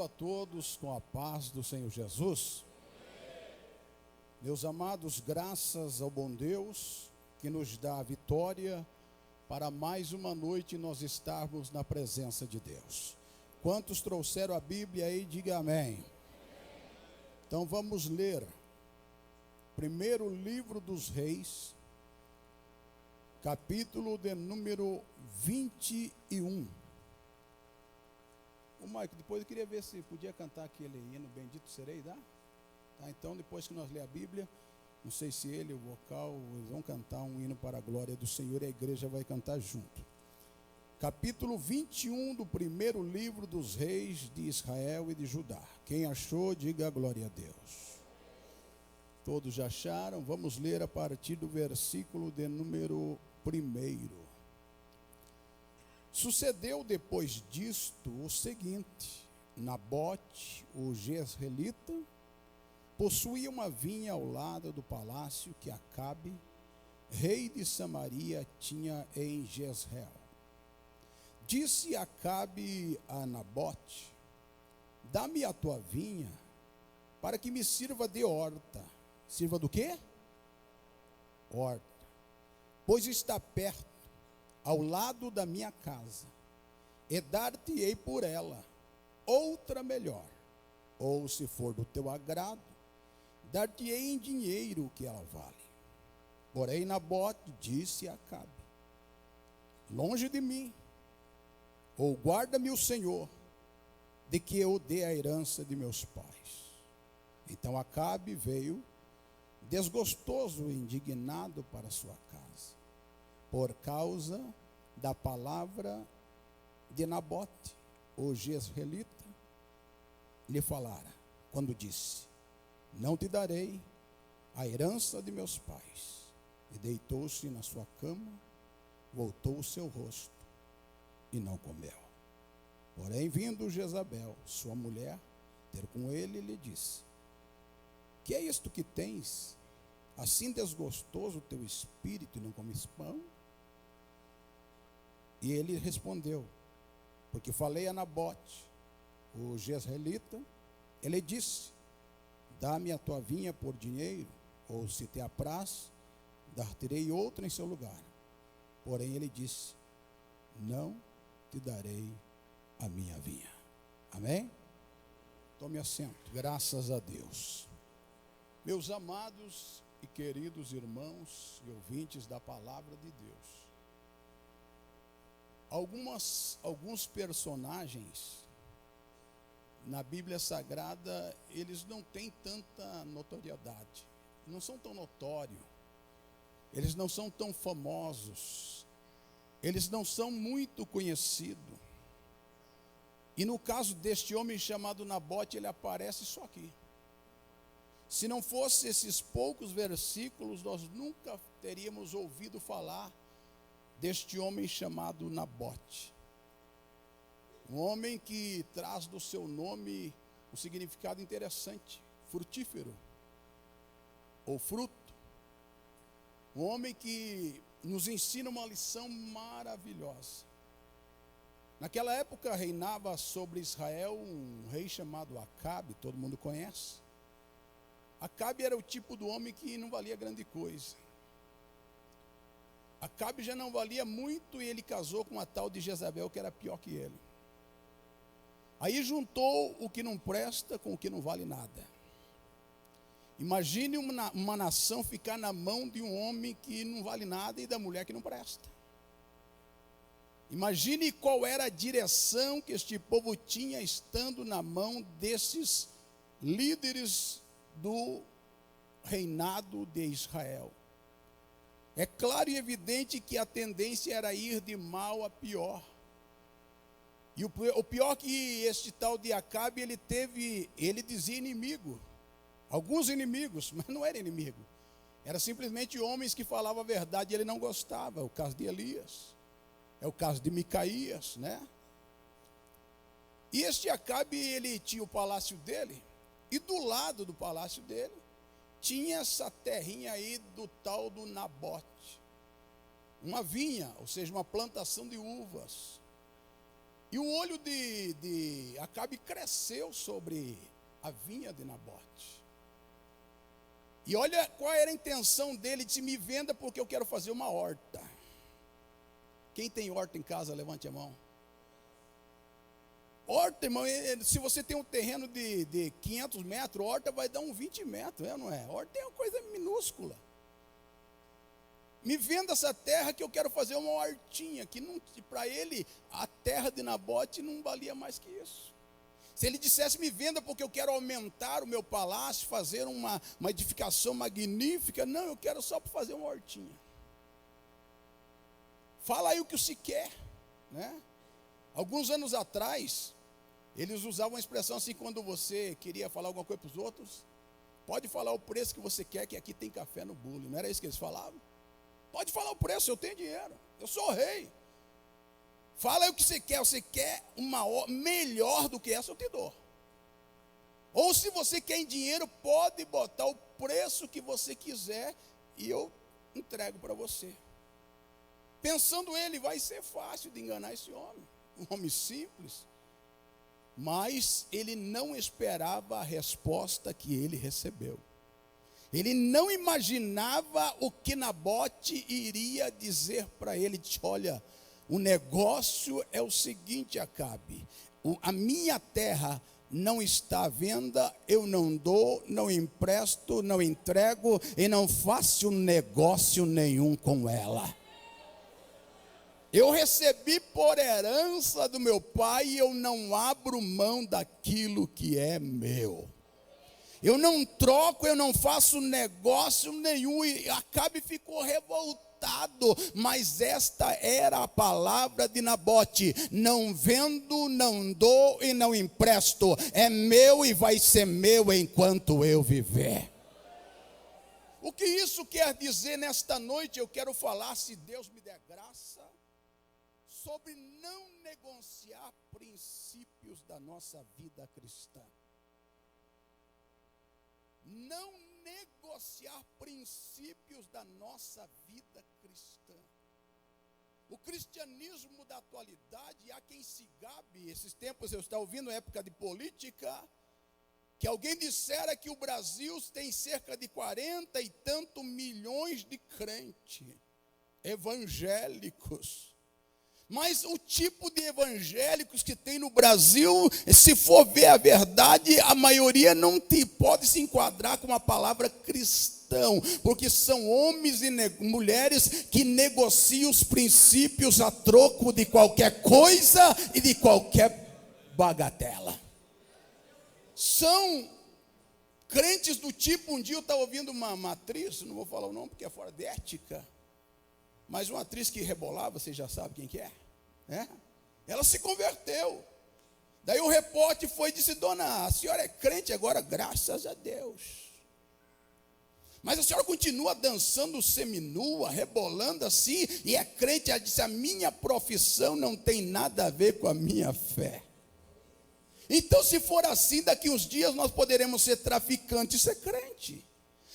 a todos com a paz do Senhor Jesus. Meus amados, graças ao bom Deus que nos dá a vitória para mais uma noite nós estarmos na presença de Deus. Quantos trouxeram a Bíblia aí, diga amém. Então vamos ler primeiro livro dos Reis, capítulo de número 21. O Maico, depois eu queria ver se podia cantar aquele hino, Bendito Serei, dá? Tá, então depois que nós ler a Bíblia, não sei se ele, o vocal, eles vão cantar um hino para a glória do Senhor e a igreja vai cantar junto. Capítulo 21 do primeiro livro dos reis de Israel e de Judá. Quem achou, diga glória a Deus. Todos já acharam? Vamos ler a partir do versículo de número 1. Sucedeu depois disto o seguinte: Nabote, o jezreelita, possuía uma vinha ao lado do palácio que Acabe, rei de Samaria, tinha em Jezreel. Disse Acabe a Nabote: dá-me a tua vinha, para que me sirva de horta. Sirva do quê? Horta. Pois está perto, ao lado da minha casa, e dar-te-ei por ela outra melhor, ou se for do teu agrado, dar-te-ei em dinheiro o que ela vale. Porém Nabote disse a Acabe: longe de mim, ou guarda-me o Senhor, de que eu dê a herança de meus pais. Então Acabe veio desgostoso e indignado para sua casa, por causa da palavra de Nabote, o jezreelita, lhe falara, quando disse: não te darei a herança de meus pais. E deitou-se na sua cama, voltou o seu rosto e não comeu. Porém, vindo Jezabel, sua mulher, ter com ele, lhe disse: que é isto que tens? Assim desgostoso o teu espírito e não comes pão? E ele respondeu: porque falei a Nabote, o jezreelita. Ele disse: dá-me a tua vinha por dinheiro, ou se te apraz, dar-te-ei outra em seu lugar. Porém ele disse: não te darei a minha vinha. Amém? Tome assento, graças a Deus. Meus amados e queridos irmãos e ouvintes da palavra de Deus, alguns personagens na Bíblia Sagrada, eles não têm tanta notoriedade, não são tão notórios, eles não são tão famosos, eles não são muito conhecidos. E no caso deste homem chamado Nabote, ele aparece só aqui. Se não fosse esses poucos versículos, nós nunca teríamos ouvido falar deste homem chamado Nabote. Um homem que traz do seu nome um significado interessante: frutífero, ou fruto. Um homem que nos ensina uma lição maravilhosa. Naquela época reinava sobre Israel um rei chamado Acabe, todo mundo conhece. Acabe era o tipo do homem que não valia grande coisa. Acabe já não valia muito e ele casou com uma tal de Jezabel que era pior que ele. Aí juntou o que não presta com o que não vale nada. Imagine uma nação ficar na mão de um homem que não vale nada e da mulher que não presta. Imagine qual era a direção que este povo tinha estando na mão desses líderes do reinado de Israel. É claro e evidente que a tendência era ir de mal a pior. E o pior que este tal de Acabe, ele dizia inimigo. Alguns inimigos, mas não era inimigo. Era simplesmente homens que falavam a verdade e ele não gostava. É o caso de Elias. É o caso de Micaías, né? E este Acabe, ele tinha o palácio dele. E do lado do palácio dele, tinha essa terrinha aí do tal do Nabote. Uma vinha, ou seja, uma plantação de uvas. E o olho de Acabe cresceu sobre a vinha de Nabote. E olha qual era a intenção dele: de me venda porque eu quero fazer uma horta. Quem tem horta em casa, levante a mão. Horta, irmão, se você tem um terreno de 500 metros, horta vai dar uns 20 metros, não é? Horta é uma coisa minúscula. Me venda essa terra que eu quero fazer uma hortinha, que para ele a terra de Nabote não valia mais que isso. Se ele dissesse: me venda porque eu quero aumentar o meu palácio, fazer uma edificação magnífica, não, eu quero só para fazer uma hortinha. Fala aí o que se quer, né? Alguns anos atrás, eles usavam a expressão assim, quando você queria falar alguma coisa para os outros: pode falar o preço que você quer, que aqui tem café no bule. Não era isso que eles falavam? Pode falar o preço, eu tenho dinheiro, eu sou o rei. Fala aí o que você quer uma melhor do que essa, eu te dou. Ou se você quer em dinheiro, pode botar o preço que você quiser e eu entrego para você. Pensando ele, vai ser fácil de enganar esse homem, um homem simples. Mas ele não esperava a resposta que ele recebeu. Ele não imaginava o que Nabote iria dizer para ele. Disse: olha, o negócio é o seguinte, Acabe, a minha terra não está à venda, eu não dou, não empresto, não entrego e não faço negócio nenhum com ela. Eu recebi por herança do meu pai e eu não abro mão daquilo que é meu. Eu não troco, eu não faço negócio nenhum. E Acabe ficou revoltado, mas esta era a palavra de Nabote: não vendo, não dou e não empresto, é meu e vai ser meu enquanto eu viver. O que isso quer dizer nesta noite? Eu quero falar, se Deus me der graça, sobre não negociar princípios da nossa vida cristã. Não negociar princípios da nossa vida cristã. O cristianismo da atualidade, há quem se gabe. Esses tempos eu estava ouvindo, época de política, que alguém dissera que o Brasil tem cerca de 40 e tantos milhões de crentes evangélicos. Mas o tipo de evangélicos que tem no Brasil, se for ver a verdade, a maioria não pode se enquadrar com a palavra cristão, porque são homens e mulheres que negociam os princípios a troco de qualquer coisa e de qualquer bagatela. São crentes do tipo, um dia eu estava ouvindo uma atriz, não vou falar o nome porque é fora de ética, mas uma atriz que rebolava, você já sabe quem que é? Ela se converteu. Daí o repórter foi e disse: dona, a senhora é crente agora? Graças a Deus. Mas a senhora continua dançando seminua, rebolando assim, e é crente? Ela disse: a minha profissão não tem nada a ver com a minha fé. Então, se for assim, daqui uns dias nós poderemos ser traficantes e ser crente.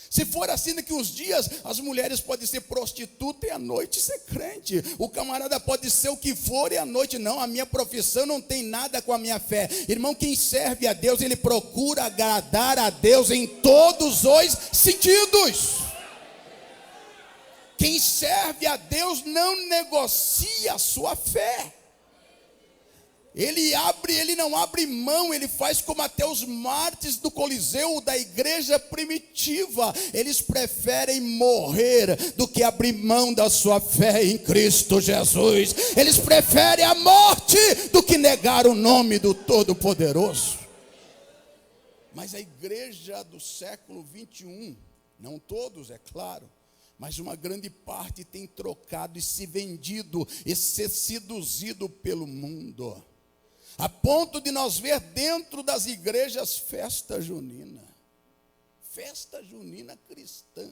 Se for assim, daqui uns dias as mulheres podem ser prostituta e à noite ser crente. O camarada pode ser o que for e à noite não. A minha profissão não tem nada com a minha fé. Irmão, quem serve a Deus, ele procura agradar a Deus em todos os sentidos. Quem serve a Deus não negocia a sua fé. Ele não abre mão, ele faz como até os mártires do Coliseu, da igreja primitiva. Eles preferem morrer do que abrir mão da sua fé em Cristo Jesus. Eles preferem a morte do que negar o nome do Todo-Poderoso. Mas a igreja do século 21, não todos, é claro, mas uma grande parte tem trocado e se vendido e ser seduzido pelo mundo. A ponto de nós ver dentro das igrejas festa junina cristã.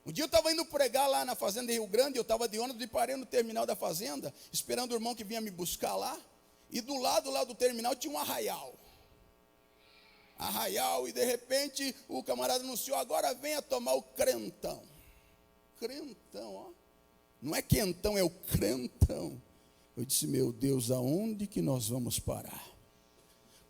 Um dia eu estava indo pregar lá na fazenda em Rio Grande, eu estava de ônibus e parei no terminal da fazenda, esperando o irmão que vinha me buscar lá, e do lado lá do terminal tinha um arraial, e de repente o camarada anunciou: agora venha tomar o crentão, ó, não é quentão, é o crentão. Eu disse, meu Deus, aonde que nós vamos parar?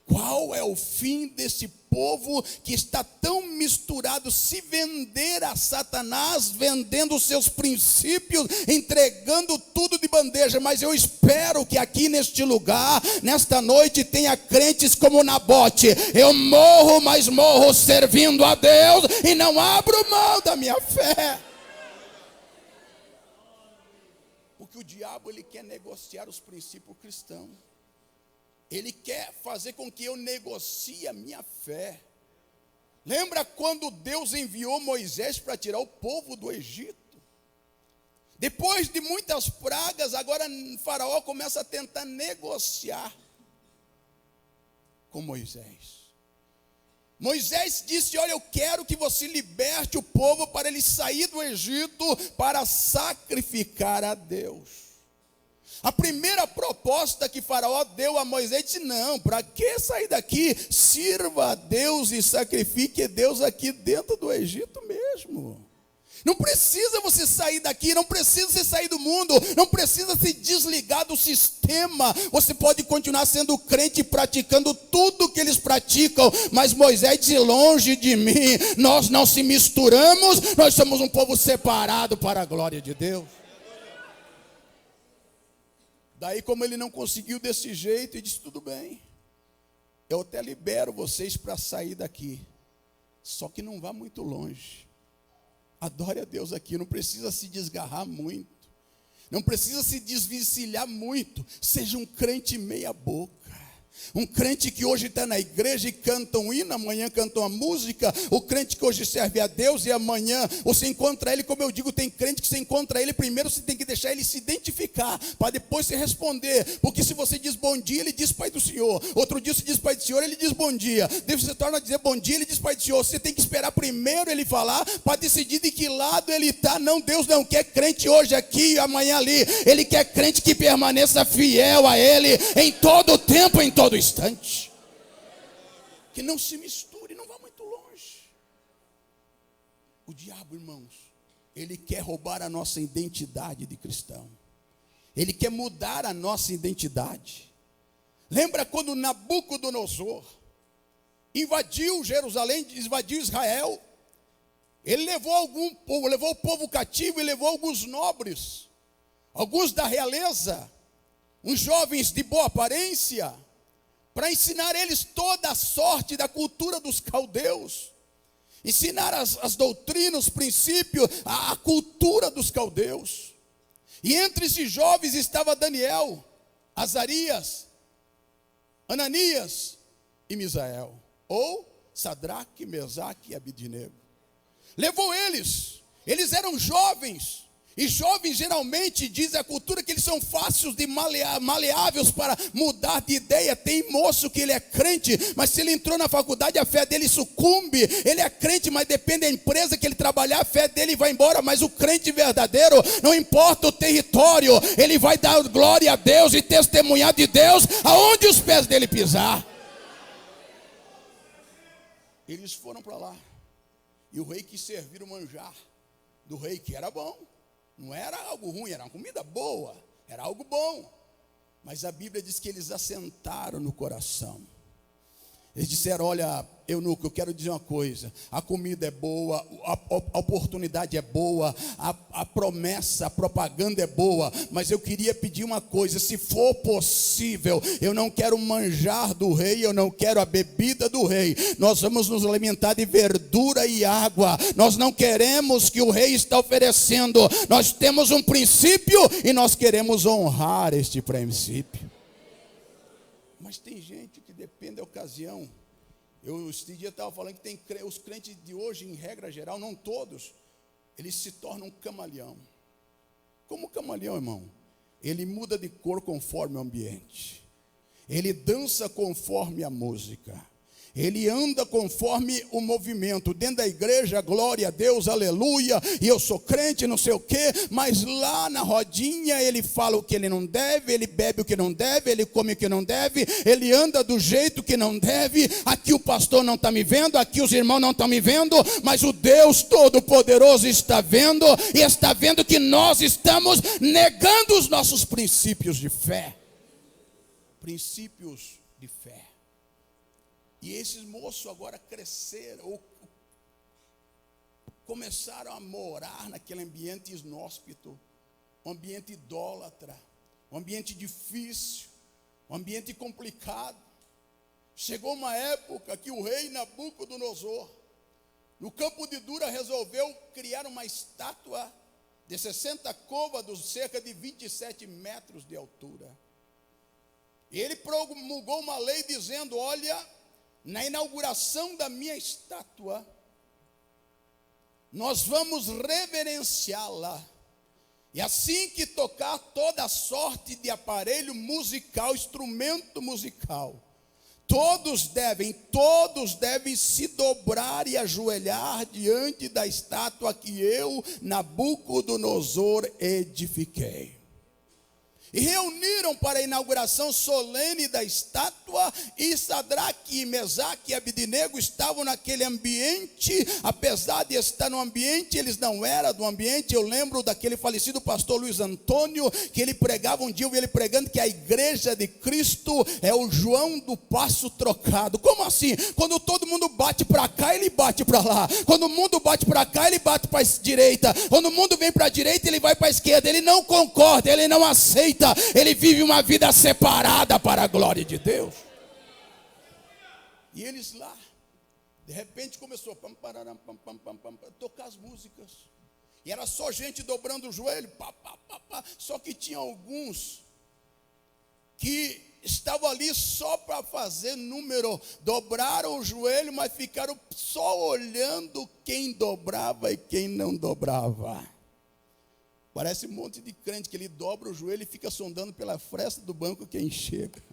Qual é o fim desse povo que está tão misturado, se vender a Satanás, vendendo os seus princípios, entregando tudo de bandeja? Mas eu espero que aqui neste lugar, nesta noite, tenha crentes como Nabote. Eu morro, mas morro servindo a Deus e não abro mão da minha fé. Porque o diabo, ele quer negociar os princípios cristãos. Ele quer fazer com que eu negocie a minha fé. Lembra quando Deus enviou Moisés para tirar o povo do Egito? Depois de muitas pragas, agora Faraó começa a tentar negociar com Moisés. Moisés disse, olha, eu quero que você liberte o povo para ele sair do Egito para sacrificar a Deus. A primeira proposta que Faraó deu a Moisés, disse, não, para que sair daqui? Sirva a Deus e sacrifique a Deus aqui dentro do Egito mesmo. Não precisa você sair daqui, não precisa você sair do mundo, não precisa se desligar do sistema. Você pode continuar sendo crente, praticando tudo que eles praticam. Mas Moisés disse, longe de mim, nós não se misturamos, nós somos um povo separado para a glória de Deus. Daí, como ele não conseguiu desse jeito, ele disse, tudo bem, eu até libero vocês para sair daqui, só que não vá muito longe. Adore a Deus aqui, não precisa se desgarrar muito, não precisa se desvencilhar muito. Seja um crente meia boca. Um crente que hoje está na igreja e canta um hino, amanhã canta uma música. O crente que hoje serve a Deus e amanhã você encontra ele, como eu digo, tem crente que você encontra ele, primeiro você tem que deixar ele se identificar, para depois você responder. Porque se você diz bom dia, ele diz Pai do Senhor. Outro dia você diz Pai do Senhor, ele diz bom dia. Depois você torna a dizer bom dia, ele diz Pai do Senhor. Você tem que esperar primeiro ele falar, para decidir de que lado ele está. Não, Deus não quer crente hoje aqui e amanhã ali. Ele quer crente que permaneça fiel a ele em todo o tempo, em todo instante, que não se misture, não vá muito longe. O diabo, irmãos, ele quer roubar a nossa identidade de cristão, ele quer mudar a nossa identidade. Lembra quando Nabucodonosor invadiu Jerusalém, invadiu Israel? Ele levou o povo cativo e levou alguns nobres, alguns da realeza, uns jovens de boa aparência, para ensinar eles toda a sorte da cultura dos caldeus, ensinar as doutrinas, os princípios, a cultura dos caldeus. E entre esses jovens estava Daniel, Azarias, Ananias e Misael, ou Sadraque, Mesaque e Abidnego. Levou eles eram jovens. E jovens geralmente, diz a cultura, que eles são fáceis de maleáveis para mudar de ideia. Tem moço que ele é crente, mas se ele entrou na faculdade, a fé dele sucumbe. Ele é crente, mas depende da empresa que ele trabalhar, a fé dele vai embora. Mas o crente verdadeiro, não importa o território, ele vai dar glória a Deus e testemunhar de Deus aonde os pés dele pisar. Eles foram para lá, e o rei quis servir o manjar do rei, que era bom. Não era algo ruim, era uma comida boa, era algo bom. Mas a Bíblia diz que eles assentaram no coração. Eles disseram, olha, eunuco, eu quero dizer uma coisa. A comida é boa, a oportunidade é boa, a promessa, a propaganda é boa. Mas eu queria pedir uma coisa, se for possível, eu não quero o manjar do rei, eu não quero a bebida do rei. Nós vamos nos alimentar de verdura e água. Nós não queremos que o rei está oferecendo. Nós temos um princípio e nós queremos honrar este princípio. Mas tem gente que depende da ocasião. Este dia estava falando que tem os crentes de hoje, em regra geral, não todos, eles se tornam camaleão. Como camaleão, irmão? Ele muda de cor conforme o ambiente. Ele dança conforme a música. Ele anda conforme o movimento. Dentro da igreja, glória a Deus, aleluia, e eu sou crente, não sei o quê, mas lá na rodinha ele fala o que ele não deve, ele bebe o que não deve, ele come o que não deve, ele anda do jeito que não deve. Aqui o pastor não está me vendo, aqui os irmãos não estão me vendo, mas o Deus Todo-Poderoso está vendo, e está vendo que nós estamos negando os nossos princípios de fé. Princípios de fé. E esses moços agora cresceram, ou começaram a morar naquele ambiente inóspito, um ambiente idólatra, um ambiente difícil, um ambiente complicado. Chegou uma época que o rei Nabucodonosor, no campo de Dura, resolveu criar uma estátua de 60 côvados, cerca de 27 metros de altura. E ele promulgou uma lei dizendo: olha, na inauguração da minha estátua, nós vamos reverenciá-la. E assim que tocar toda sorte de aparelho musical, instrumento musical, todos devem se dobrar e ajoelhar diante da estátua que eu, Nabucodonosor, edifiquei. E reuniram para a inauguração solene da estátua, e Sadraque, Mesaque e Abednego estavam naquele ambiente. Apesar de estar no ambiente, eles não eram do ambiente. Eu lembro daquele falecido pastor Luiz Antônio, que ele pregava um dia, eu vi ele pregando que a igreja de Cristo é o João do passo trocado. Como assim? Quando todo mundo bate para cá, ele bate para lá. Quando o mundo bate para cá, ele bate para a direita. Quando o mundo vem para a direita, ele vai para a esquerda. Ele não concorda, ele não aceita. Ele vive uma vida separada para a glória de Deus. E eles lá, de repente começou a tocar as músicas. E era só gente dobrando o joelho. Só que tinha alguns que estavam ali só para fazer número. Dobraram o joelho, mas ficaram só olhando quem dobrava e quem não dobrava. Parece um monte de crente que ele dobra o joelho e fica sondando pela fresta do banco quem chega.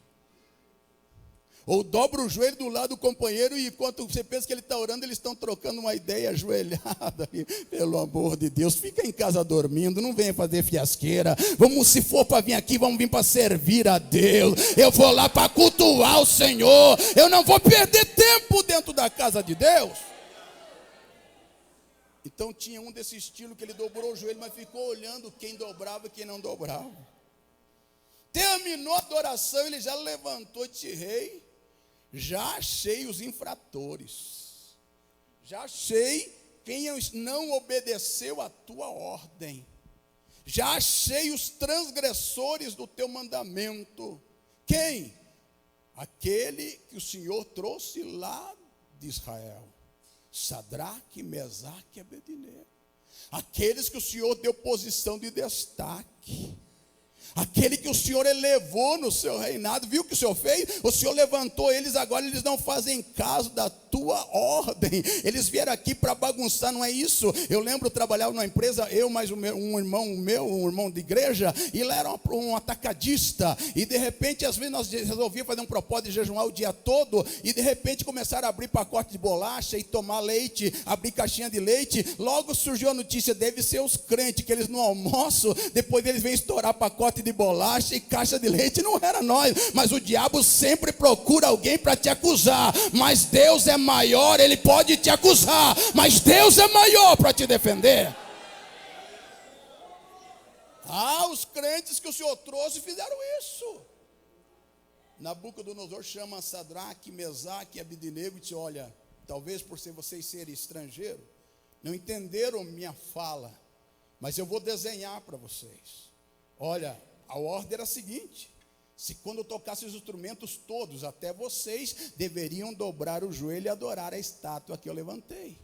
Ou dobra o joelho do lado do companheiro, e enquanto você pensa que ele está orando, eles estão trocando uma ideia ajoelhada. Pelo amor de Deus, fica em casa dormindo, não venha fazer fiasqueira. Vamos, se for para vir aqui, vamos vir para servir a Deus. Eu vou lá para cultuar o Senhor. Eu não vou perder tempo dentro da casa de Deus. Então tinha um desse estilo que ele dobrou o joelho, mas ficou olhando quem dobrava e quem não dobrava. Terminou a adoração, ele já levantou e disse: rei, já achei os infratores, já achei quem não obedeceu a tua ordem, já achei os transgressores do teu mandamento. Quem? Aquele que o Senhor trouxe lá de Israel. Sadraque, Mesaque e Abednego. Aqueles que o Senhor deu posição de destaque. Aquele que o Senhor elevou no seu reinado. Viu o que o Senhor fez? O Senhor levantou eles, agora eles não fazem caso da tua ordem. Eles vieram aqui para bagunçar, não é isso? Eu lembro, eu trabalhava numa empresa, eu mais um irmão de igreja, e lá era um atacadista. E de repente, às vezes nós resolvíamos fazer um propósito de jejuar o dia todo, e de repente começaram a abrir pacote de bolacha e tomar leite, abrir caixinha de leite. Logo surgiu a notícia: deve ser os crentes, que eles no almoço, depois eles vêm estourar pacote de bolacha e caixa de leite. Não era nós, mas o diabo sempre procura alguém para te acusar. Mas Deus é maior, ele pode te acusar, mas Deus é maior para te defender. Os crentes que o Senhor trouxe fizeram isso. Nabucodonosor chama Sadraque, Mesaque e Abednego e diz: olha, talvez por vocês serem estrangeiros, não entenderam minha fala, mas eu vou desenhar para vocês. Olha, a ordem era a seguinte: se quando eu tocasse os instrumentos todos, até vocês deveriam dobrar o joelho e adorar a estátua que eu levantei.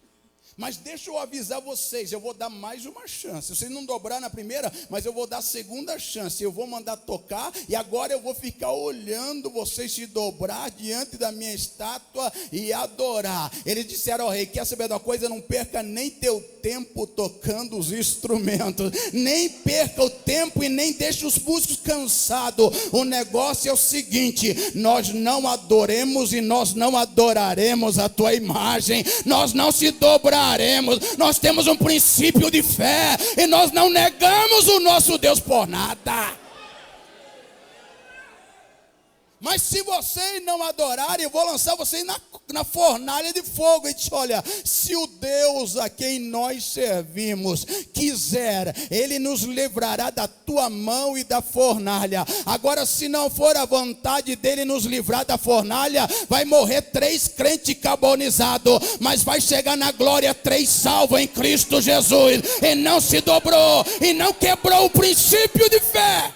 Mas deixa eu avisar vocês, eu vou dar mais uma chance. Vocês não dobraram na primeira, mas eu vou dar a segunda chance. Eu vou mandar tocar, e agora eu vou ficar olhando vocês se dobrar diante da minha estátua e adorar. Eles disseram ao rei: quer saber de uma coisa? Não perca nem teu tempo tocando os instrumentos. Nem perca o tempo e nem deixe os músicos cansados. O negócio é o seguinte: nós não adoremos e nós não adoraremos a tua imagem. Nós não se dobraremos. Nós temos um princípio de fé e nós não negamos o nosso Deus por nada. Mas se vocês não adorarem, eu vou lançar vocês na fornalha de fogo. E diz: olha, se o Deus a quem nós servimos quiser, Ele nos livrará da tua mão e da fornalha. Agora, se não for a vontade dEle nos livrar da fornalha, vai morrer 3 crentes carbonizados, mas vai chegar na glória 3 salvos em Cristo Jesus. E não se dobrou, e não quebrou o princípio de fé.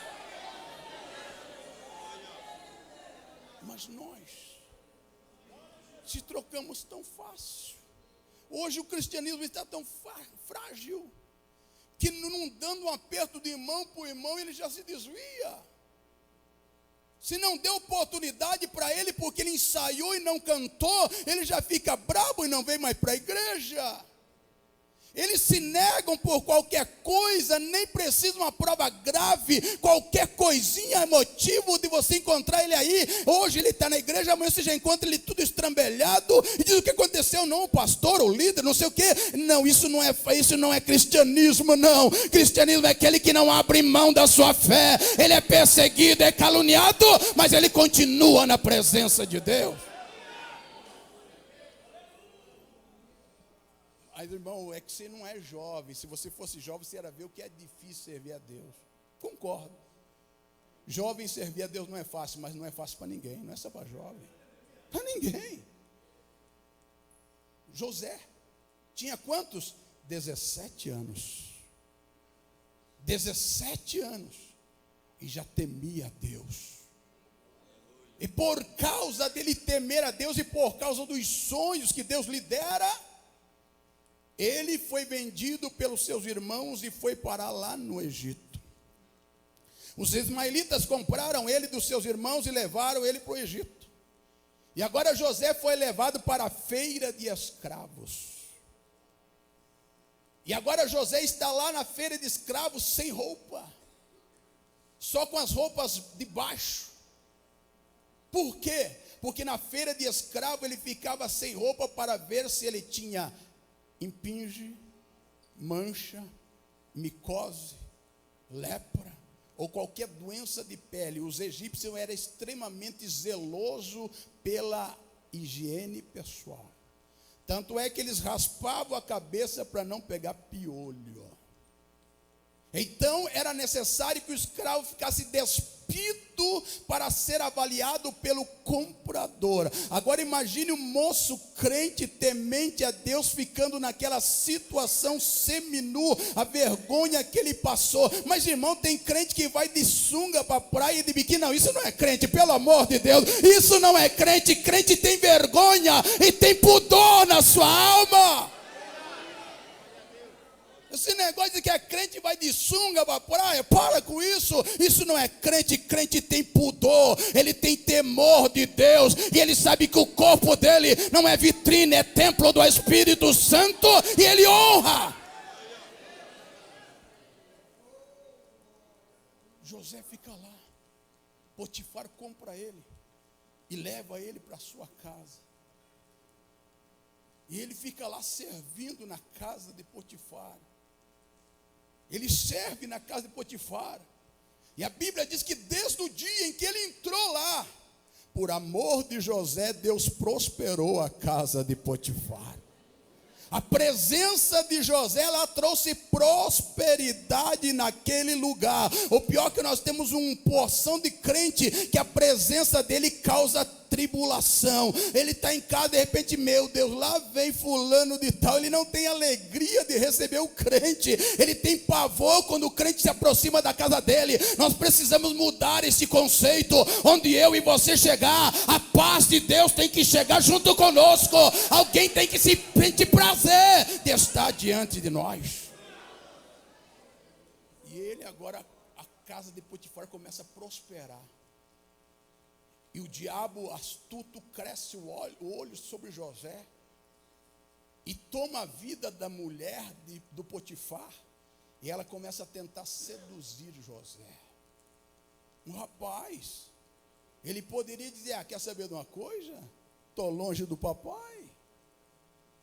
Mas nós se trocamos tão fácil. Hoje o cristianismo está tão frágil que não dando um aperto de mão para o irmão, ele já se desvia. Se não deu oportunidade para ele porque ele ensaiou e não cantou, ele já fica bravo e não vem mais para a igreja. Eles se negam por qualquer coisa, nem precisa uma prova grave, qualquer coisinha é motivo de você encontrar ele aí. Hoje ele está na igreja, amanhã você já encontra ele tudo estrambelhado e diz: o que aconteceu? Não, o pastor, o líder, não sei o quê. Não, isso não é cristianismo, não. Cristianismo é aquele que não abre mão da sua fé. Ele é perseguido, é caluniado, mas ele continua na presença de Deus. Mas, irmão, é que você não é jovem. Se você fosse jovem, você ia ver o que é difícil servir a Deus. Concordo. Jovem servir a Deus não é fácil, mas não é fácil para ninguém. Não é só para jovem. Para ninguém. José tinha quantos? 17 anos. 17 anos. E já temia a Deus. E por causa dele temer a Deus e por causa dos sonhos que Deus lhe dera, ele foi vendido pelos seus irmãos e foi parar lá no Egito. Os ismaelitas compraram ele dos seus irmãos e levaram ele para o Egito. E agora José foi levado para a feira de escravos. E agora José está lá na feira de escravos sem roupa, só com as roupas de baixo. Por quê? Porque na feira de escravo ele ficava sem roupa para ver se ele tinha impinge, mancha, micose, lepra ou qualquer doença de pele. Os egípcios eram extremamente zelosos pela higiene pessoal. Tanto é que eles raspavam a cabeça para não pegar piolho. Então era necessário que o escravo ficasse despido para ser avaliado pelo comprador. Agora imagine um moço crente, temente a Deus, ficando naquela situação seminu, a vergonha que ele passou. Mas, irmão, tem crente que vai de sunga para a praia e de biquíni. Não, isso não é crente, pelo amor de Deus. Isso não é crente. Crente tem vergonha e tem pudor na sua alma. Esse negócio de que é crente vai de sunga para a praia, para com isso. Isso não é crente. Crente tem pudor, ele tem temor de Deus, e ele sabe que o corpo dele não é vitrine, é templo do Espírito Santo, e ele honra. José fica lá, Potifar compra ele e leva ele para sua casa, e ele fica lá servindo na casa de Potifar. Ele serve na casa de Potifar. E a Bíblia diz que desde o dia em que ele entrou lá, por amor de José, Deus prosperou a casa de Potifar. A presença de José, ela trouxe prosperidade naquele lugar. O pior é que nós temos uma porção de crente que a presença dele causa tribulação. Ele está em casa, de repente, meu Deus, lá vem fulano de tal. Ele não tem alegria de receber o crente. Ele tem pavor quando o crente se aproxima da casa dele. Nós precisamos mudar esse conceito. Onde eu e você chegar, a paz de Deus tem que chegar junto conosco. Alguém tem que se sentir prazer de estar diante de nós. E ele agora, a casa de Potifar começa a prosperar. E o diabo astuto cresce o olho sobre José. e toma a vida da mulher do Potifar, e ela começa a tentar seduzir José. Um rapaz, ele poderia dizer: quer saber de uma coisa? Estou longe do papai,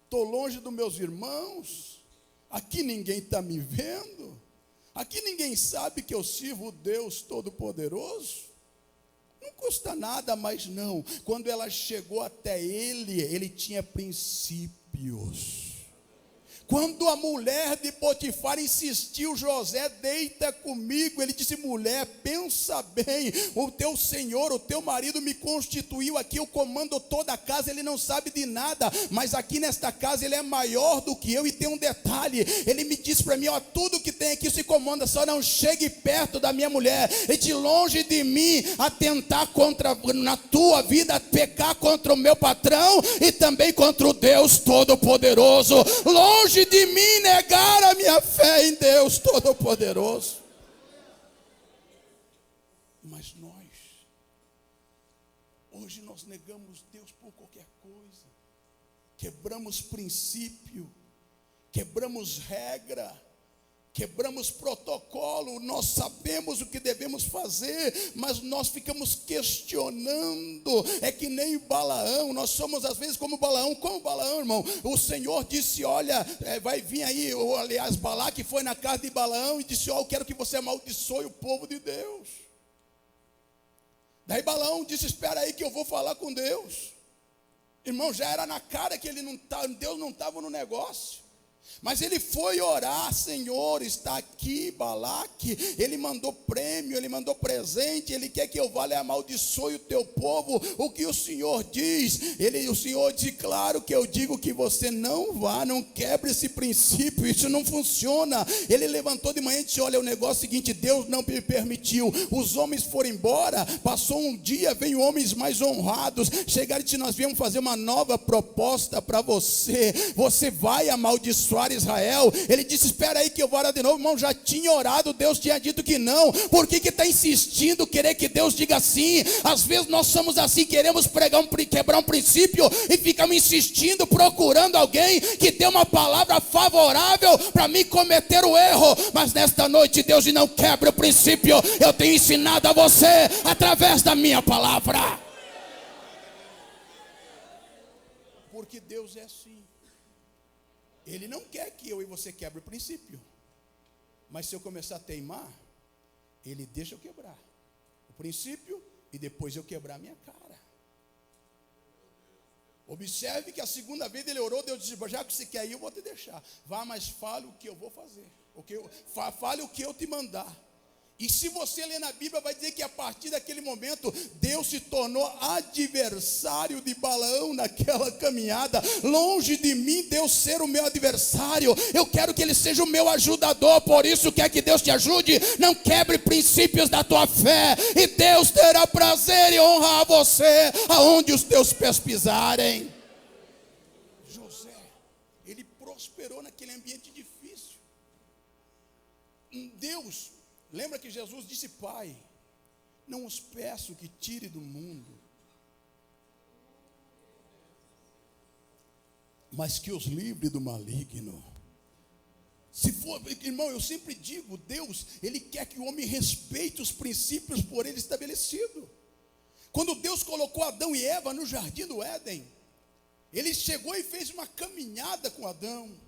estou longe dos meus irmãos, aqui ninguém está me vendo, aqui ninguém sabe que eu sirvo o Deus Todo-Poderoso. Não custa nada, mas não. Quando ela chegou até ele tinha princípios. Quando a mulher de Potifar insistiu: José, deita comigo, ele disse: mulher, pensa bem, o teu senhor, o teu marido me constituiu aqui, eu comando toda a casa, ele não sabe de nada, mas aqui nesta casa ele é maior do que eu. E tem um detalhe, ele me disse para mim: tudo que tem aqui se comanda, só não chegue perto da minha mulher, e de longe de mim atentar na tua vida, pecar contra o meu patrão e também contra o Deus Todo-Poderoso. Longe de mim negar a minha fé em Deus Todo-Poderoso. Mas hoje nós negamos Deus por qualquer coisa, quebramos princípio, quebramos regra, quebramos protocolo. Nós sabemos o que devemos fazer, mas nós ficamos questionando. É que nem Balaão, nós somos às vezes como Balaão. Como Balaão, irmão? O Senhor disse: olha, vai vir aí, ou aliás, Balaque foi na casa de Balaão e disse: eu quero que você amaldiçoe o povo de Deus. Daí Balaão disse: espera aí que eu vou falar com Deus. Irmão, já era na cara que Deus não estava no negócio. Mas ele foi orar: Senhor, está aqui Balaque, ele mandou prêmio, ele mandou presente, ele quer que eu vá e amaldiçoe o teu povo. O que o Senhor diz? O Senhor diz: claro que eu digo que você não vá, não quebre esse princípio, isso não funciona. Ele levantou de manhã e disse: olha, o negócio é o seguinte, Deus não me permitiu, os homens foram embora, passou um dia, veio homens mais honrados, chegaram e disseram: nós viemos fazer uma nova proposta para você, você vai amaldiçoar Israel. Ele disse: espera aí que eu vou orar de novo. Irmão, já tinha orado, Deus tinha dito que não. Por que está insistindo querer que Deus diga sim? Às vezes nós somos assim, queremos quebrar um princípio e ficamos insistindo, procurando alguém que dê uma palavra favorável para mim cometer o erro. Mas nesta noite Deus não quebra o princípio. Eu tenho ensinado a você através da minha palavra. Porque Deus é assim. Ele não quer que eu e você quebre o princípio. Mas se eu começar a teimar, Ele deixa eu quebrar o princípio e depois eu quebrar a minha cara. Observe que a segunda vez ele orou, Deus disse: já que você quer ir, eu vou te deixar. Vá, mas fale o que eu vou fazer, fale o que eu te mandar. E se você ler na Bíblia, vai dizer que a partir daquele momento, Deus se tornou adversário de Balaão naquela caminhada. Longe de mim Deus ser o meu adversário, eu quero que Ele seja o meu ajudador. Por isso quer que Deus te ajude. Não quebre princípios da tua fé, e Deus terá prazer em honrar você aonde os teus pés pisarem. José, ele prosperou naquele ambiente difícil. Deus, lembra que Jesus disse: Pai, não os peço que tire do mundo, mas que os livre do maligno. Se for, irmão, eu sempre digo, Deus, Ele quer que o homem respeite os princípios por Ele estabelecido. Quando Deus colocou Adão e Eva no jardim do Éden, Ele chegou e fez uma caminhada com Adão.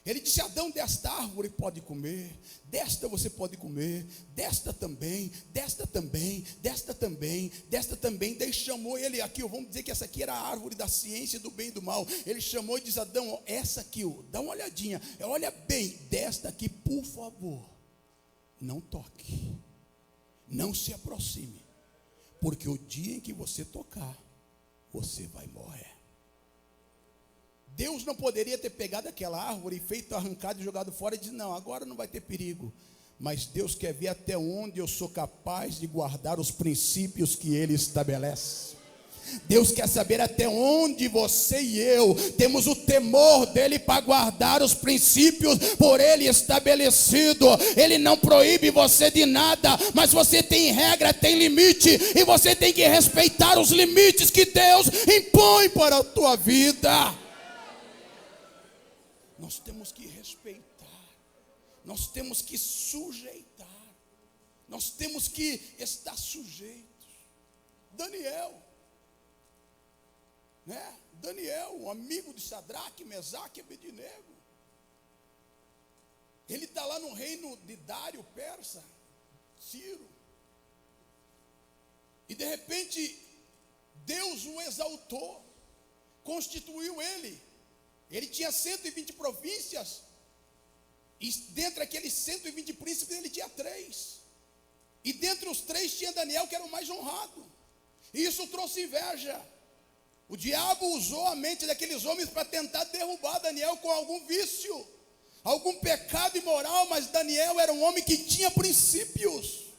Ele disse: Adão, desta árvore pode comer, desta você pode comer, desta também, desta também, desta também, desta também. Daí chamou ele aqui, vamos dizer que essa aqui era a árvore da ciência do bem e do mal. Ele chamou e disse: Adão, ó, essa aqui, ó, dá uma olhadinha, olha bem, desta aqui, por favor, não toque, não se aproxime, porque o dia em que você tocar, você vai morrer. Deus não poderia ter pegado aquela árvore e feito arrancado e jogado fora e disse: não, agora não vai ter perigo. Mas Deus quer ver até onde eu sou capaz de guardar os princípios que Ele estabelece. Deus quer saber até onde você e eu temos o temor dEle para guardar os princípios por Ele estabelecido. Ele não proíbe você de nada, mas você tem regra, tem limite, e você tem que respeitar os limites que Deus impõe para a tua vida. nós temos que respeitar, nós temos que sujeitar, nós temos que estar sujeitos. Daniel, né? Daniel, um amigo de Sadraque, Mesaque e Abednego, ele está lá no reino de Dário, Persa, Ciro, e de repente Deus o exaltou, constituiu ele tinha 120 províncias, e dentre aqueles 120 príncipes ele tinha 3, e dentre os 3 tinha Daniel, que era o mais honrado, e isso trouxe inveja. O diabo usou a mente daqueles homens para tentar derrubar Daniel com algum vício, algum pecado imoral, mas Daniel era um homem que tinha princípios.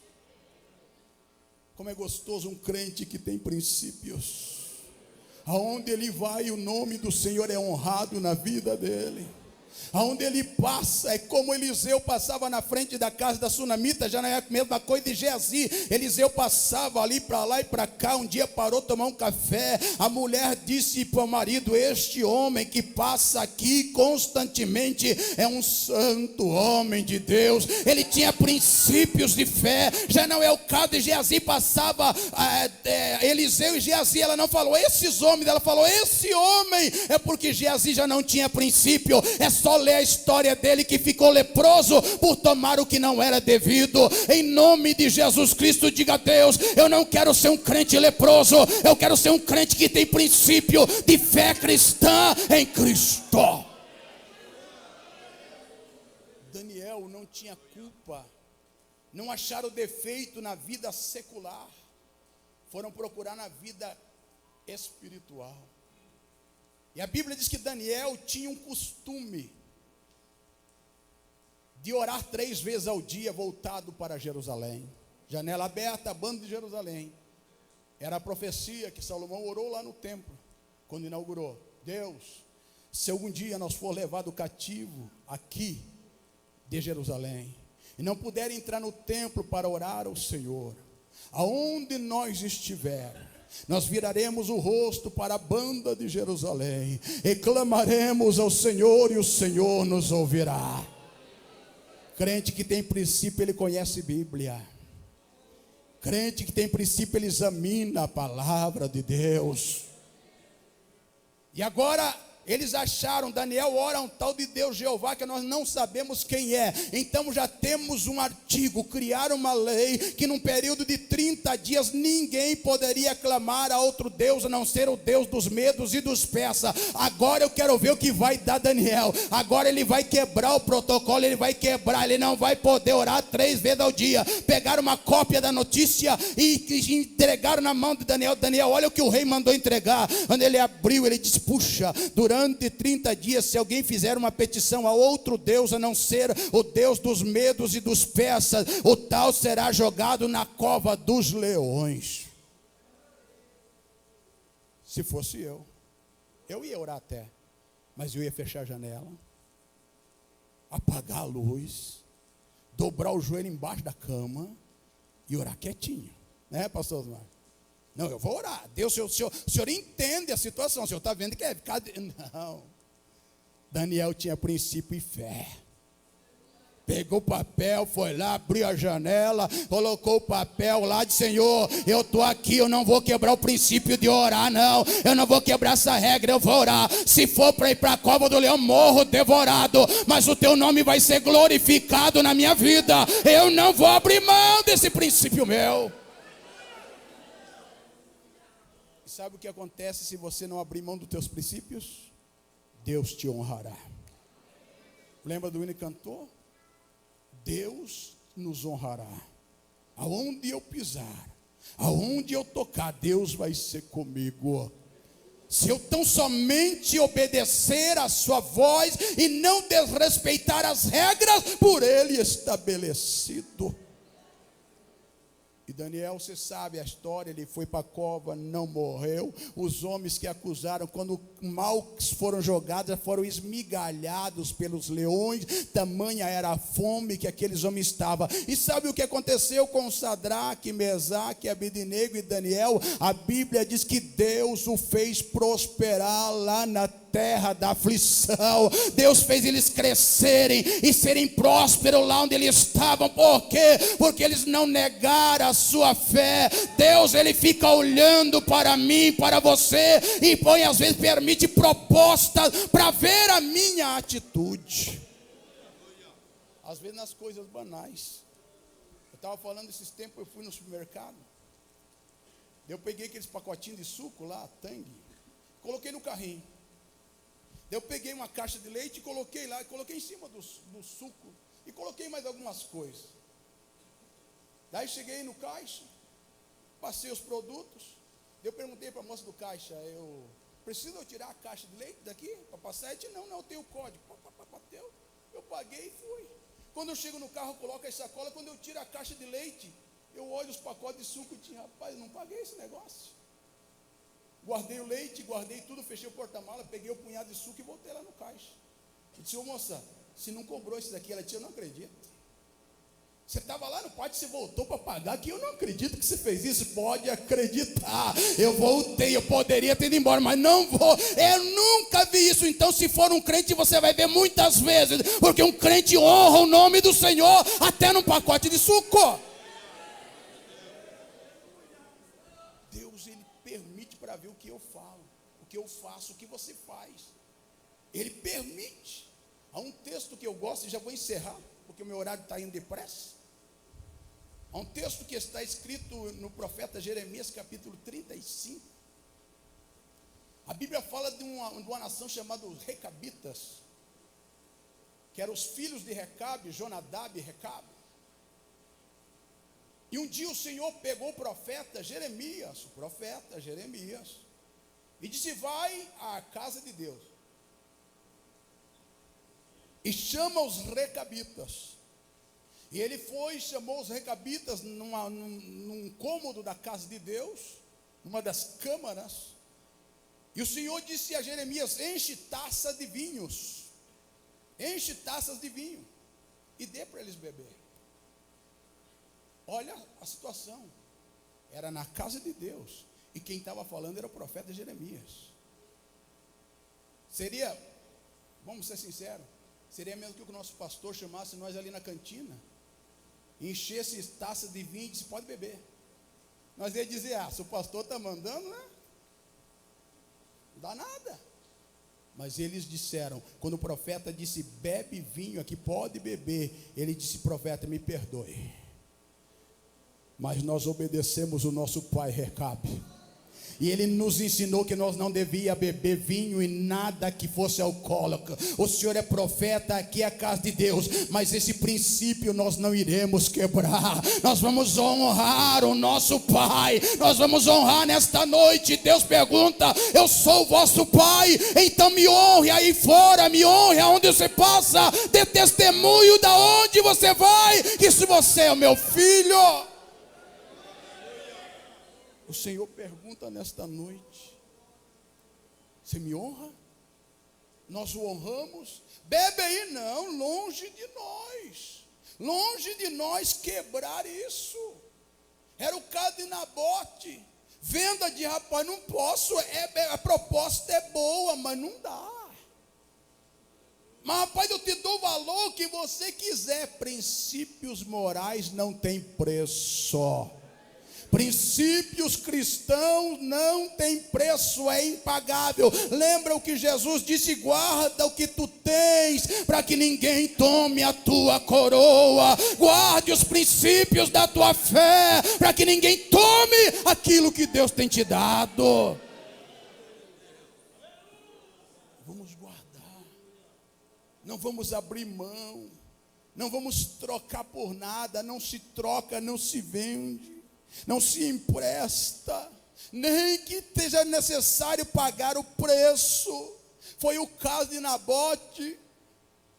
Como é gostoso um crente que tem princípios. Aonde ele vai, o nome do Senhor é honrado na vida dele. Aonde ele passa, é como Eliseu passava na frente da casa da sunamita, já não é a mesma coisa de Geazi. Eliseu passava ali para lá e para cá, um dia parou tomar um café, a mulher disse para o marido: este homem que passa aqui constantemente é um santo homem de Deus, ele tinha princípios de fé. Já não é o caso de Geazi, passava Eliseu e Geazi, ela não falou esses homens, ela falou esse homem, é porque Geazi já não tinha princípio. É só ler a história dele, que ficou leproso por tomar o que não era devido. Em nome de Jesus Cristo, diga a Deus: eu não quero ser um crente leproso, eu quero ser um crente que tem princípio de fé cristã em Cristo. Daniel não tinha culpa, não acharam defeito na vida secular, foram procurar na vida espiritual. E a Bíblia diz que Daniel tinha um costume de orar 3 vezes ao dia, voltado para Jerusalém, janela aberta, bando de Jerusalém. Era a profecia que Salomão orou lá no templo, quando inaugurou: Deus, se algum dia nós for levado cativo aqui de Jerusalém, e não puder entrar no templo para orar ao Senhor, aonde nós estivermos, nós viraremos o rosto para a banda de Jerusalém e clamaremos ao Senhor, e o Senhor nos ouvirá. Crente que tem princípio, ele conhece Bíblia. Crente que tem princípio, ele examina a palavra de Deus. E agora eles acharam, Daniel ora a um tal de Deus Jeová, que nós não sabemos quem é. Então já temos um artigo, criaram uma lei, que num período de 30 dias, ninguém poderia clamar a outro Deus, a não ser o Deus dos medos e dos persas. Agora eu quero ver o que vai dar Daniel. Agora ele vai quebrar o protocolo, ele vai quebrar, ele não vai poder orar 3 vezes ao dia. Pegaram uma cópia da notícia e entregaram na mão de Daniel. Daniel, olha o que o rei mandou entregar. Quando ele abriu, ele disse: puxa, durante 30 dias, se alguém fizer uma petição a outro Deus, a não ser o Deus dos medos e dos persas, o tal será jogado na cova dos leões. Se fosse eu ia orar até, mas eu ia fechar a janela, apagar a luz, dobrar o joelho embaixo da cama e orar quietinho, né, pastor Osmar? Não, eu vou orar. Deus, o senhor entende a situação, o senhor está vendo que é ficar. Não. Daniel tinha princípio e fé. Pegou o papel, foi lá, abriu a janela, colocou o papel lá, disse: Senhor, eu estou aqui, eu não vou quebrar o princípio de orar, não. Eu não vou quebrar essa regra, eu vou orar. Se for para ir para a cova do leão, morro devorado, mas o teu nome vai ser glorificado na minha vida. Eu não vou abrir mão desse princípio meu. Sabe o que acontece se você não abrir mão dos teus princípios? Deus te honrará. Lembra do hino que cantou? Deus nos honrará. Aonde eu pisar, aonde eu tocar, Deus vai ser comigo. Se eu tão somente obedecer a sua voz e não desrespeitar as regras por ele estabelecido. E Daniel, você sabe a história, ele foi para a cova, não morreu. Os homens que acusaram, quando mal foram jogados, foram esmigalhados pelos leões. Tamanha era a fome que aqueles homens estavam. E sabe o que aconteceu com Sadraque, Mesaque, Abednego e Daniel? A Bíblia diz que Deus o fez prosperar lá na terra da aflição. Deus fez eles crescerem e serem prósperos lá onde eles estavam. Por quê? Porque eles não negaram a sua fé. Deus, ele fica olhando para mim, para você, e põe, às vezes permite propostas para ver a minha atitude. Às vezes nas coisas banais. Eu estava falando esses tempos, eu fui no supermercado. Eu peguei aqueles pacotinhos de suco lá, Tang, coloquei no carrinho. Eu peguei uma caixa de leite e coloquei lá, coloquei em cima do suco e coloquei mais algumas coisas. Daí cheguei no caixa, passei os produtos. Eu perguntei para a moça do caixa, preciso eu tirar a caixa de leite daqui para passar? Ela disse, não, eu tenho o código. Bateu, eu paguei e fui. Quando eu chego no carro, coloco a sacola. Quando eu tiro a caixa de leite, eu olho os pacotes de suco e digo, rapaz, eu não paguei esse negócio. Guardei o leite, guardei tudo, fechei o porta-mala, peguei o punhado de suco e voltei lá no caixa. Eu disse, ô moça, se não cobrou isso daqui, ela disse, eu não acredito. Você estava lá no pátio, você voltou para pagar, que eu não acredito que você fez isso. Pode acreditar, eu voltei, eu poderia ter ido embora, mas não vou. Eu nunca vi isso. Então, se for um crente, você vai ver muitas vezes, porque um crente honra o nome do Senhor, até num pacote de suco. Deus, ele permite para ver o que eu falo, o que eu faço, o que você faz. Ele permite. Há um texto que eu gosto, e já vou encerrar, porque o meu horário está indo depressa. Há um texto que está escrito no profeta Jeremias, capítulo 35. A Bíblia fala de uma nação chamada os Recabitas, que eram os filhos de Recabe, Jonadab e Recabe. E um dia o Senhor pegou o profeta Jeremias, e disse, vai à casa de Deus e chama os Recabitas. E ele foi e chamou os Recabitas num cômodo da casa de Deus, numa das câmaras. E o Senhor disse a Jeremias, enche taças de vinho, e dê para eles beber. Olha a situação, era na casa de Deus, e quem estava falando era o profeta Jeremias. Seria, vamos ser sinceros, seria mesmo que o nosso pastor chamasse nós ali na cantina, enchesse taças de vinho e disse, pode beber. Nós ia dizer, se o pastor está mandando, né? Não dá nada. Mas eles disseram, quando o profeta disse, bebe vinho aqui, pode beber, ele disse, profeta, me perdoe, mas nós obedecemos o nosso pai Recabe. E ele nos ensinou que nós não devíamos beber vinho e nada que fosse alcoólico. O Senhor é profeta, aqui é a casa de Deus, mas esse princípio nós não iremos quebrar. Nós vamos honrar o nosso Pai. Nós vamos honrar nesta noite. Deus pergunta, eu sou o vosso Pai, então me honre aí fora, me honre aonde você passa, dê testemunho da onde você vai, que se você é o meu filho. O Senhor pergunta nesta noite, você me honra? Nós o honramos? Bebe aí, não, longe de nós quebrar isso. Era o caso de Nabote, venda de rapaz, não posso, a proposta é boa, mas não dá. Mas rapaz, eu te dou o valor que você quiser. Princípios morais não tem preço. Princípios cristãos não tem preço, é impagável. Lembra o que Jesus disse, guarda o que tu tens, para que ninguém tome a tua coroa. Guarde os princípios da tua fé, para que ninguém tome aquilo que Deus tem te dado. Vamos guardar, não vamos abrir mão, não vamos trocar por nada. Não se troca, não se vende, não se empresta, nem que seja necessário pagar o preço. Foi o caso de Nabote.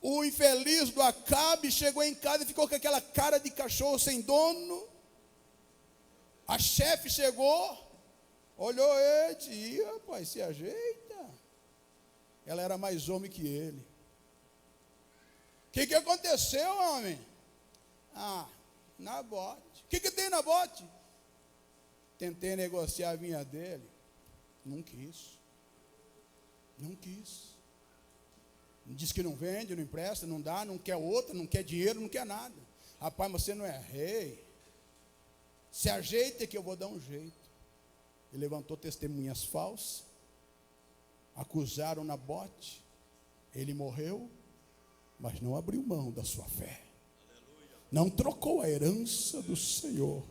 O infeliz do Acabe chegou em casa e ficou com aquela cara de cachorro sem dono. A chefe chegou, olhou ele, disse, rapaz, se ajeita. Ela era mais homem que ele. O que aconteceu, homem? Nabote. O que tem, Nabote? Tentei negociar a vinha dele, não quis. Não quis. Diz que não vende, não empresta, não dá, não quer outra, não quer dinheiro, não quer nada. Rapaz, você não é rei. Se ajeita que eu vou dar um jeito. Ele levantou testemunhas falsas, acusaram Nabote, ele morreu, mas não abriu mão da sua fé. Não trocou a herança do Senhor.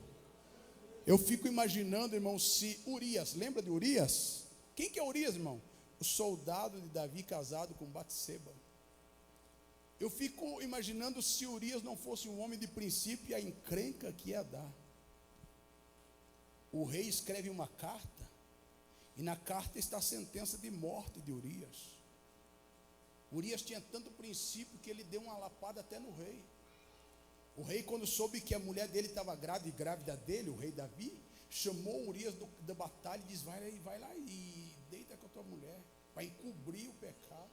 Eu fico imaginando, irmão, se Urias, lembra de Urias? Quem que é Urias, irmão? O soldado de Davi casado com Batseba. Eu fico imaginando se Urias não fosse um homem de princípio e a encrenca que ia dar. O rei escreve uma carta, e na carta está a sentença de morte de Urias. Urias tinha tanto princípio que ele deu uma lapada até no rei. O rei, quando soube que a mulher dele estava grávida dele, o rei Davi, chamou Urias da batalha e disse: vai lá e deita com a tua mulher, para encobrir o pecado.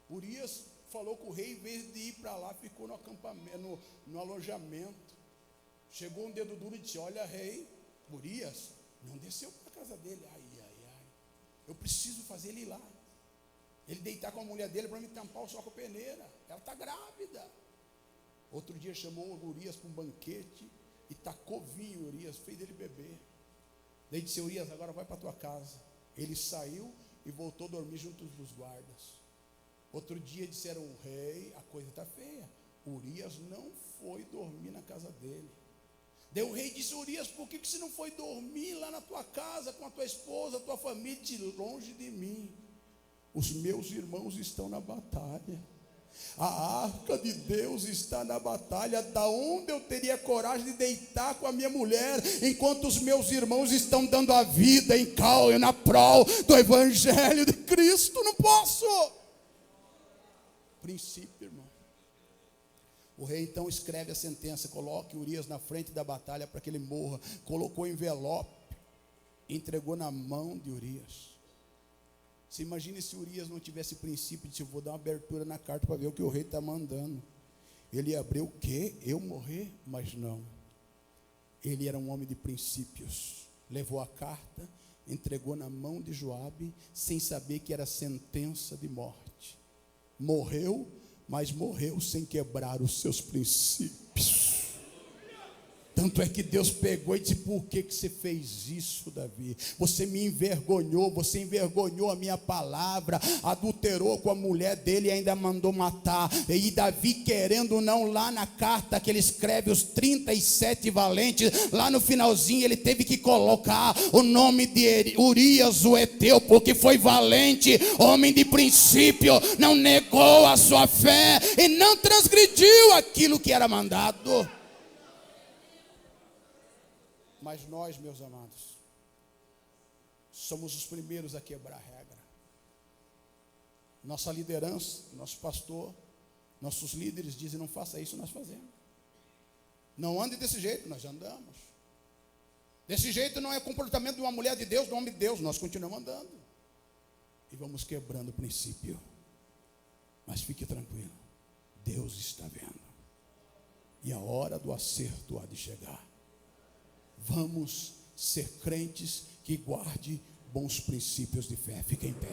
Urias falou com o rei, em vez de ir para lá, ficou no acampamento, no alojamento. Chegou um dedo duro e disse: olha, rei, Urias não desceu para a casa dele. Ai, eu preciso fazer ele ir lá. Ele deitar com a mulher dele para me tampar o sol com a peneira. Ela está grávida. Outro dia chamou Urias para um banquete e tacou vinho em Urias, fez ele beber. Daí disse: Urias, agora vai para a tua casa. Ele saiu e voltou a dormir junto dos guardas. Outro dia disseram: o rei, a coisa está feia. Urias não foi dormir na casa dele. Daí o rei disse: Urias, por que você não foi dormir lá na tua casa com a tua esposa, a tua família, longe de mim? Os meus irmãos estão na batalha. A arca de Deus está na batalha. Da onde eu teria coragem de deitar com a minha mulher, enquanto os meus irmãos estão dando a vida em cal, na prol do evangelho de Cristo? Não posso. Princípio, irmão. O rei então escreve a sentença: coloque Urias na frente da batalha para que ele morra. Colocou envelope, entregou na mão de Urias. Você imagina se Urias não tivesse princípio de: eu vou dar uma abertura na carta para ver o que o rei está mandando. Ele ia abrir o quê? Eu morrer? Mas não. Ele era um homem de princípios. Levou a carta, entregou na mão de Joabe, sem saber que era sentença de morte. Morreu, mas morreu sem quebrar os seus princípios. Tanto é que Deus pegou e disse: por que você fez isso, Davi? Você me envergonhou, você envergonhou a minha palavra, adulterou com a mulher dele e ainda mandou matar. E Davi, querendo ou não, lá na carta que ele escreve, os 37 valentes, lá no finalzinho ele teve que colocar o nome de Urias o Heteu, porque foi valente, homem de princípio, não negou a sua fé e não transgrediu aquilo que era mandado. Mas nós, meus amados, somos os primeiros a quebrar a regra. Nossa liderança, nosso pastor, nossos líderes dizem: não faça isso, nós fazemos. Não ande desse jeito, nós andamos. Desse jeito não é comportamento de uma mulher de Deus, do homem de Deus, nós continuamos andando. E vamos quebrando o princípio. Mas fique tranquilo, Deus está vendo. E a hora do acerto há de chegar. Vamos ser crentes que guardem bons princípios de fé. Fiquem em pé.